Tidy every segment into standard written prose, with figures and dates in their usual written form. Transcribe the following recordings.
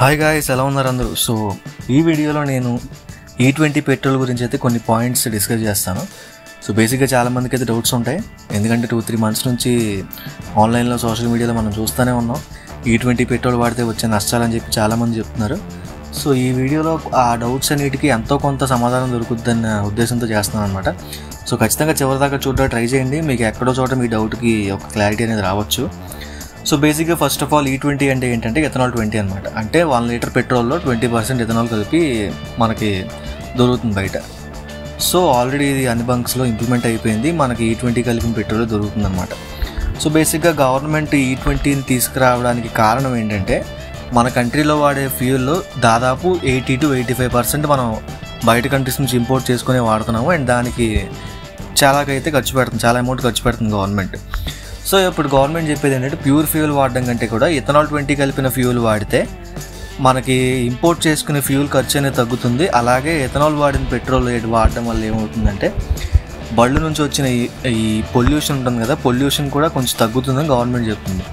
Hi guys, ఎలా ఉన్నారు అందరూ? సో ఈ వీడియోలో నేను E20 పెట్రోల్ గురించి అయితే కొన్ని పాయింట్స్ డిస్కస్ చేస్తాను. సో బేసిక్గా చాలామందికి అయితే డౌట్స్ ఉంటాయి, ఎందుకంటే 2-3 మంత్స్ నుంచి ఆన్లైన్లో సోషల్ మీడియాలో మనం చూస్తూనే ఉన్నాం E20 పెట్రోల్ వాడితే వచ్చే నష్టాలని చెప్పి చాలామంది చెప్తున్నారు. సో ఈ వీడియోలో ఆ డౌట్స్ అన్నిటికీ ఎంతో కొంత సమాధానం దొరుకుద్దన్న ఉద్దేశంతో చేస్తున్నాను అనమాట. సో ఖచ్చితంగా చివరిదాకా చూడడానికి ట్రై చేయండి, మీకు ఎక్కడో చోట మీ డౌట్కి ఒక క్లారిటీ అనేది రావచ్చు. సో బేసిక్గా ఫస్ట్ ఆఫ్ ఆల్ E20 అంటే ఏంటంటే ఎథనాల్ 20 అనమాట. అంటే 1 లీటర్ పెట్రోల్లో 20% ఎథనాల్ కలిపి మనకి దొరుకుతుంది బయట. సో ఆల్రెడీ ఇది అన్ని బంక్స్లో ఇంప్లిమెంట్ అయిపోయింది, మనకి E20 కలిపిన పెట్రోల్ దొరుకుతుంది అనమాట. సో బేసిక్గా గవర్నమెంట్ E20ని తీసుకురావడానికి కారణం ఏంటంటే మన కంట్రీలో వాడే ఫ్యూల్లో దాదాపు 80-85% మనం బయట కంట్రీస్ నుంచి ఇంపోర్ట్ చేసుకునే వాడుతున్నాము. అండ్ దానికి చాలా అమౌంట్ ఖర్చు పెడుతుంది గవర్నమెంట్. సో ఇప్పుడు గవర్నమెంట్ చెప్పేది ఏంటంటే ప్యూర్ ఫ్యూయల్ వాడడం కంటే కూడా ఎథనాల్ 20 కలిపిన ఫ్యూయల్ వాడితే మనకి ఇంపోర్ట్ చేసుకునే ఫ్యూయల్ ఖర్చు అనేది తగ్గుతుంది. అలాగే ఎథనాల్ వాడిన పెట్రోల్ వాడడం వల్ల ఏమవుతుందంటే బళ్ళు నుంచి వచ్చిన ఈ పొల్యూషన్ ఉంటుంది కదా, పొల్యూషన్ కూడా కొంచెం తగ్గుతుందని గవర్నమెంట్ చెప్తుంది.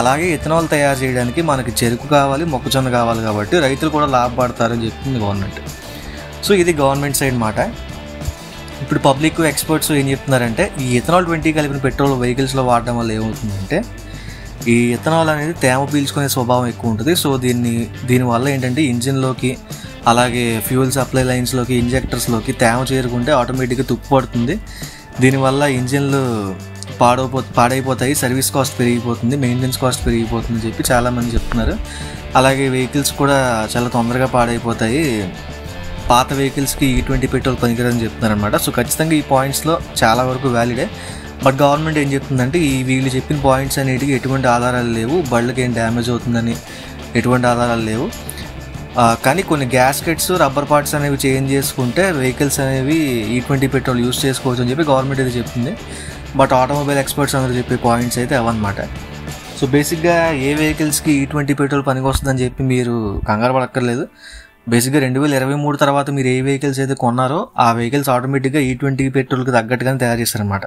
అలాగే ఎథనాల్ తయారు చేయడానికి మనకి చెరుకు కావాలి, మొక్కజొన్న కావాలి, కాబట్టి రైతులు కూడా లాభపడతారని చెప్తుంది గవర్నమెంట్. సో ఇది గవర్నమెంట్ సైడ్ మాట. ఇప్పుడు పబ్లిక్ ఎక్స్పర్ట్స్ ఏం చెప్తున్నారంటే ఈ ఎథనాల్ 20 కలిపిన పెట్రోల్ వెహికల్స్లో వాడడం వల్ల ఏమవుతుందంటే ఈ ఎథనాల్ అనేది తేమ పీల్చుకునే స్వభావం ఎక్కువ ఉంటుంది. సో దీనివల్ల ఏంటంటే ఇంజిన్లోకి అలాగే ఫ్యూయల్ సప్లై లైన్స్లోకి ఇంజెక్టర్స్లోకి తేమ చేరుకుంటే ఆటోమేటిక్గా తుప్పు పడుతుంది. దీనివల్ల ఇంజిన్లు పాడైపోతాయి, సర్వీస్ కాస్ట్ పెరిగిపోతుంది, మెయింటెనెన్స్ కాస్ట్ పెరిగిపోతుంది చెప్పి చాలామంది చెప్తున్నారు. అలాగే వెహికల్స్ కూడా చాలా తొందరగా పాడైపోతాయి, పాత వెహికల్స్కి E20 పెట్రోల్ పనికిరని చెప్తున్నారనమాట. సో ఖచ్చితంగా ఈ పాయింట్స్లో చాలా వరకు వ్యాలిడే. బట్ గవర్నమెంట్ ఏం చెప్తుందంటే వీళ్ళు చెప్పిన పాయింట్స్ అనేటికి ఎటువంటి ఆధారాలు లేవు, బళ్ళకి ఏం డ్యామేజ్ అవుతుందని ఎటువంటి ఆధారాలు లేవు. కానీ కొన్ని గ్యాస్కెట్స్, రబ్బర్ పార్ట్స్ అనేవి చేంజ్ చేసుకుంటే వెహికల్స్ అనేవి E20 పెట్రోల్ యూస్ చేసుకోవచ్చు అని చెప్పి గవర్నమెంట్ అయితే చెప్తుంది. బట్ ఆటోమొబైల్ ఎక్స్పర్ట్స్ అందరూ చెప్పే పాయింట్స్ అయితే అవన్నమాట. సో బేసిక్గా ఏ వెహికల్స్కి E20 పెట్రోల్ పనికి వస్తుందని చెప్పి మీరు కంగారు పడక్కర్లేదు. బేసిక్గా 2023 తర్వాత మీరు ఏ వెహికల్స్ అయితే కొన్నారో ఆ వెహికల్స్ ఆటోమేటిక్గా E20 పెట్రోల్కి తగ్గట్టుగానే తయారు చేస్తారనమాట.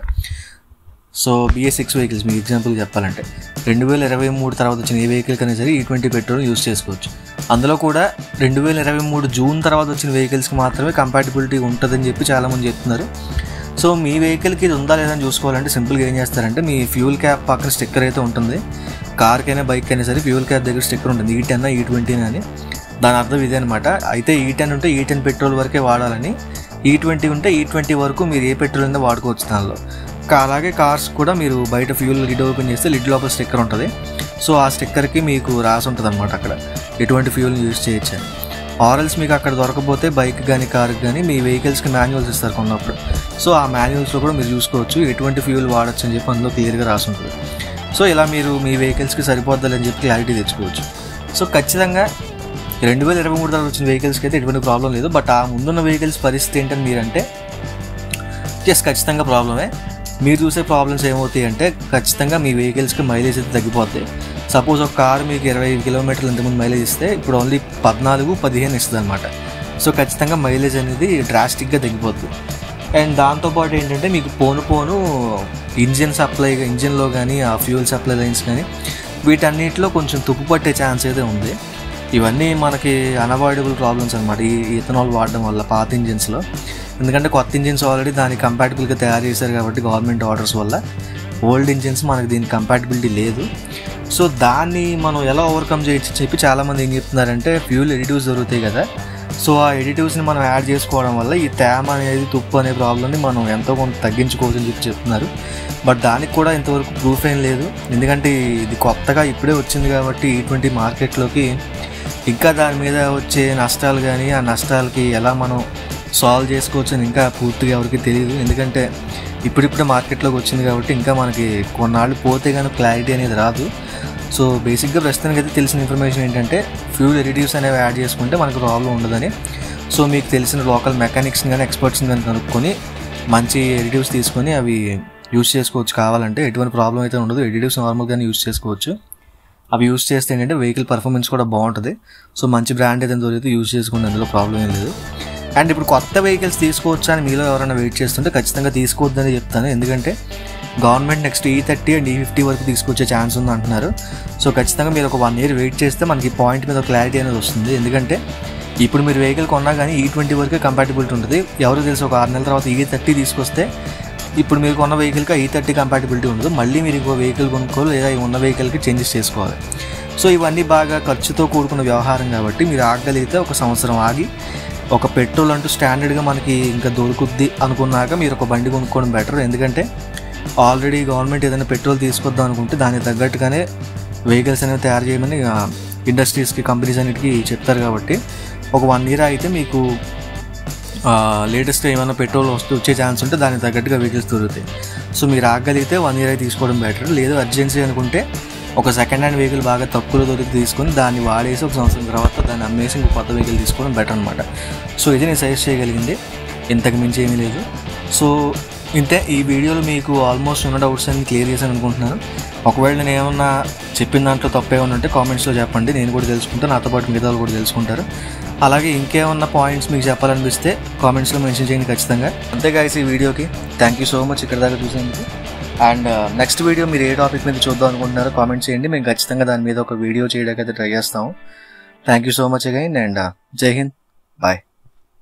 సో BS6 వెహికల్స్ మీకు ఎగ్జాంపుల్ చెప్పాలంటే 2023 తర్వాత వచ్చిన ఏ వెహికల్ కన్నా సరే E20 పెట్రోల్ యూస్ చేసుకోవచ్చు. అందులో కూడా 2023 జూన్ తర్వాత వచ్చిన వెహికల్స్కి మాత్రమే కంపాటిబిలిటీ ఉంటుందని చెప్పి చాలామంది చెప్తున్నారు. సో మీ వెహికల్కి ఇది ఉందా లేదని చూసుకోవాలంటే సింపుల్గా ఏం చేస్తారంటే మీ ఫ్యూల్ క్యాప్ పక్కన స్టిక్కర్ అయితే ఉంటుంది, కార్కైనా బైక్ అయినా సరే ఫ్యూల్ క్యాప్ దగ్గర స్టిక్కర్ ఉంటుంది, E10 E20 అని. దాని అర్థం ఇదే అనమాట. అయితే E10 ఉంటే E10 పెట్రోల్ వరకే వాడాలని, E20 ఉంటే E20 వరకు మీరు ఏ పెట్రోల్ అయినా వాడుకోవచ్చు దానిలో. అలాగే కార్స్ కూడా మీరు బయట ఫ్యూల్ లిడ్ ఓపెన్ చేస్తే లిడ్ లోపల స్టిక్కర్ ఉంటుంది. సో ఆ స్టిక్కర్కి మీకు రాసి ఉంటుంది అనమాట అక్కడ ఎటువంటి ఫ్యూల్ని యూజ్ చేయొచ్చు అని. ఆర్ఎల్స్ మీకు అక్కడ దొరకపోతే బైక్ కానీ కార్కి కానీ మీ వెహికల్స్కి మాన్యువల్స్ ఇస్తారు కొన్నప్పుడు. సో ఆ మాన్యువల్స్లో కూడా మీరు చూసుకోవచ్చు ఎటువంటి ఫ్యూల్ వాడచ్చు అని చెప్పి అందులో క్లియర్గా రాసి ఉంటుంది. సో ఇలా మీరు మీ వెహికల్స్కి సరిపోద్దని చెప్పి క్లారిటీ తెచ్చుకోవచ్చు. సో ఖచ్చితంగా 2023 తర్వాత వచ్చిన వెహికల్స్కి అయితే ఎటువంటి ప్రాబ్లం లేదు. బట్ ఆ ముందున్న వెహికల్స్ పరిస్థితి ఏంటని మీరంటే ఖచ్చితంగా ప్రాబ్లమే. మీరు చూసే ప్రాబ్లమ్స్ ఏమవుతాయి అంటే ఖచ్చితంగా మీ వెహికల్స్కి మైలేజ్ అయితే తగ్గిపోతాయి. సపోజ్ ఒక కారు మీకు 25 కిలోమీటర్లు ఇంతకుముందు మైలేజ్ ఇస్తే ఇప్పుడు ఓన్లీ 14-15 ఇస్తుంది అనమాట. సో ఖచ్చితంగా మైలేజ్ అనేది డ్రాస్టిక్గా తగ్గిపోతుంది. అండ్ దాంతోపాటు ఏంటంటే మీకు పోను ఇంజిన్లో కానీ ఆ ఫ్యూయల్ సప్లై లైన్స్ కానీ వీటన్నిటిలో కొంచెం తుప్పు పట్టే ఛాన్స్ అయితే ఉంది. ఇవన్నీ మనకి అన్అవాయిడబుల్ ప్రాబ్లమ్స్ అనమాట ఈ ఎథనాల్ వాడడం వల్ల పాత ఇంజిన్స్లో. ఎందుకంటే కొత్త ఇంజిన్స్ ఆల్రెడీ దానికి కంపాటిబుల్గా తయారు చేశారు కాబట్టి గవర్నమెంట్ ఆర్డర్స్ వల్ల. ఓల్డ్ ఇంజిన్స్ మనకి దీనికి కంపాటిబిలిటీ లేదు. సో దాన్ని మనం ఎలా ఓవర్కమ్ చేయొచ్చు చెప్పి చాలామంది ఏం చెప్తున్నారంటే ఫ్యూల్ ఎడిటివ్స్ దొరుకుతాయి కదా, సో ఆ ఎడిటివ్స్ని మనం యాడ్ చేసుకోవడం వల్ల ఈ తేమ అనేది తుప్పు అనే ప్రాబ్లమ్ని మనం ఎంతో కొంత తగ్గించుకోవచ్చు అని చెప్పి చెప్తున్నారు. బట్ దానికి కూడా ఇంతవరకు ప్రూఫ్ ఏం లేదు, ఎందుకంటే ఇది కొత్తగా ఇప్పుడే వచ్చింది కాబట్టి E20 మార్కెట్లోకి. ఇంకా దాని మీద వచ్చే నష్టాలు కానీ ఆ నష్టాలకి ఎలా మనం సాల్వ్ చేసుకోవచ్చు అని ఇంకా పూర్తిగా ఎవరికి తెలియదు, ఎందుకంటే ఇప్పుడిప్పుడే మార్కెట్లోకి వచ్చింది కాబట్టి ఇంకా మనకి కొన్నాళ్ళు పోతే కానీ క్లారిటీ అనేది రాదు. సో బేసిక్గా ప్రస్తుతానికి అయితే తెలిసిన ఇన్ఫర్మేషన్ ఏంటంటే ఫ్యూల్ ఎడిటివ్స్ అనేవి యాడ్ చేసుకుంటే మనకు ప్రాబ్లం ఉండదని. సో మీకు తెలిసిన లోకల్ మెకానిక్స్ని కానీ ఎక్స్పర్ట్స్ని కానీ కనుక్కొని మంచి ఎడిటివ్స్ తీసుకొని అవి యూజ్ చేసుకోవచ్చు. కావాలంటే ఎటువంటి ప్రాబ్లం అయితే ఉండదు, ఎడిటివ్స్ నార్మల్గానే యూజ్ చేసుకోవచ్చు. అవి యూజ్ చేస్తే ఏంటంటే వెహికల్ పర్ఫార్మెన్స్ కూడా బాగుంటుంది. సో మంచి బ్రాండ్ ఏదైనా దొరికితే యూజ్ చేసుకుంటే అందులో ప్రాబ్లం ఏం లేదు. అండ్ ఇప్పుడు కొత్త వెహికల్స్ తీసుకోవచ్చా అని మీలో ఎవరైనా వెయిట్ చేస్తుంటే ఖచ్చితంగా తీసుకోవద్దని చెప్తాను, ఎందుకంటే government next E30 and E50 వరకు తీసుకొచ్చే ఛాన్స్ ఉంది అంటున్నారు. సో ఖచ్చితంగా మీరు ఒక 1 year వెయిట్ చేస్తే మనకి పాయింట్ మీద క్లారిటీ అనేది వస్తుంది. ఎందుకంటే ఇప్పుడు మీరు వెహికల్ కొన్నా కానీ E20 వరకే కంపాటిబిలిటీ ఉంటుంది. ఎవరు తెలుసు ఒక 6 నెలల తర్వాత E30 తీసుకొస్తే ఇప్పుడు మీరు కొన్న వెహికల్కి E30 కంపాటిబిలిటీ ఉండదు. మళ్ళీ మీరు ఇంకో వెహికల్ కొనుక్కోవాలి లేదా ఉన్న వెహికల్కి చేంజెస్ చేసుకోవాలి. సో ఇవన్నీ బాగా ఖర్చుతో కూడుకున్న వ్యవహారం కాబట్టి మీరు ఆగగలిగితే ఒక సంవత్సరం ఆగి ఒక పెట్రోల్ అంటూ స్టాండర్డ్గా మనకి ఇంకా దొరుకుద్ది అనుకున్నాక మీరు ఒక బండి కొనుక్కోవడం బెటర్. ఎందుకంటే ఆల్రెడీ గవర్నమెంట్ ఏదైనా పెట్రోల్ తీసుకొద్దాం అనుకుంటే దానికి తగ్గట్టుగానే వెహికల్స్ అనేవి తయారు చేయమని ఇండస్ట్రీస్కి కంపెనీస్ అన్నిటికీ చెప్తారు. కాబట్టి ఒక 1 year అయితే మీకు లేటెస్ట్ ఏమైనా పెట్రోల్ వచ్చే ఛాన్స్ ఉంటే దానికి తగ్గట్టుగా వెహికల్స్ దొరుకుతాయి. సో మీరు ఆగగలిగితే 1 year అయితే తీసుకోవడం బెటర్. లేదు అర్జెన్సీ అనుకుంటే ఒక సెకండ్ హ్యాండ్ వెహికల్ బాగా తక్కువలో దొరికి తీసుకొని దాన్ని వాడేసి ఒక సంవత్సరం తర్వాత దాన్ని అమ్మేసి ఇంకో కొత్త వెహికల్ తీసుకోవడం బెటర్ అనమాట. సో ఇది నేను సజెస్ట్ చేయగలిగింది, ఇంతకు మించి ఏమీ లేదు. సో ఇంతే, ఈ వీడియోలో మీకు ఆల్మోస్ట్ ఉన్న డౌట్స్ అన్ని క్లియర్ చేశాను అనుకుంటున్నాను. ఒకవేళ నేను ఏమన్నా చెప్పిన దాంట్లో తప్పు ఏమన్నా ఉంటే కామెంట్స్లో చెప్పండి, నేను కూడా తెలుసుకుంటాను, నాతో పాటు మిగతా వాళ్ళు కూడా తెలుసుకుంటారు. అలాగే ఇంకేమన్నా పాయింట్స్ మీకు చెప్పాలనిపిస్తే కామెంట్స్లో మెన్షన్ చేయండి ఖచ్చితంగా. అంతే గైస్, ఈ వీడియోకి థ్యాంక్ యూ సో మచ్ ఇక్కడ దాకా చూసేందుకు. అండ్ నెక్స్ట్ వీడియో మీరు ఏ టాపిక్ మీద చూద్దాం అనుకుంటున్నారో కామెంట్ చేయండి, మేము ఖచ్చితంగా దాని మీద ఒక వీడియో చేయడానికి అయితే ట్రై చేస్తాము. Thank you so much again and జై హింద్, బాయ్.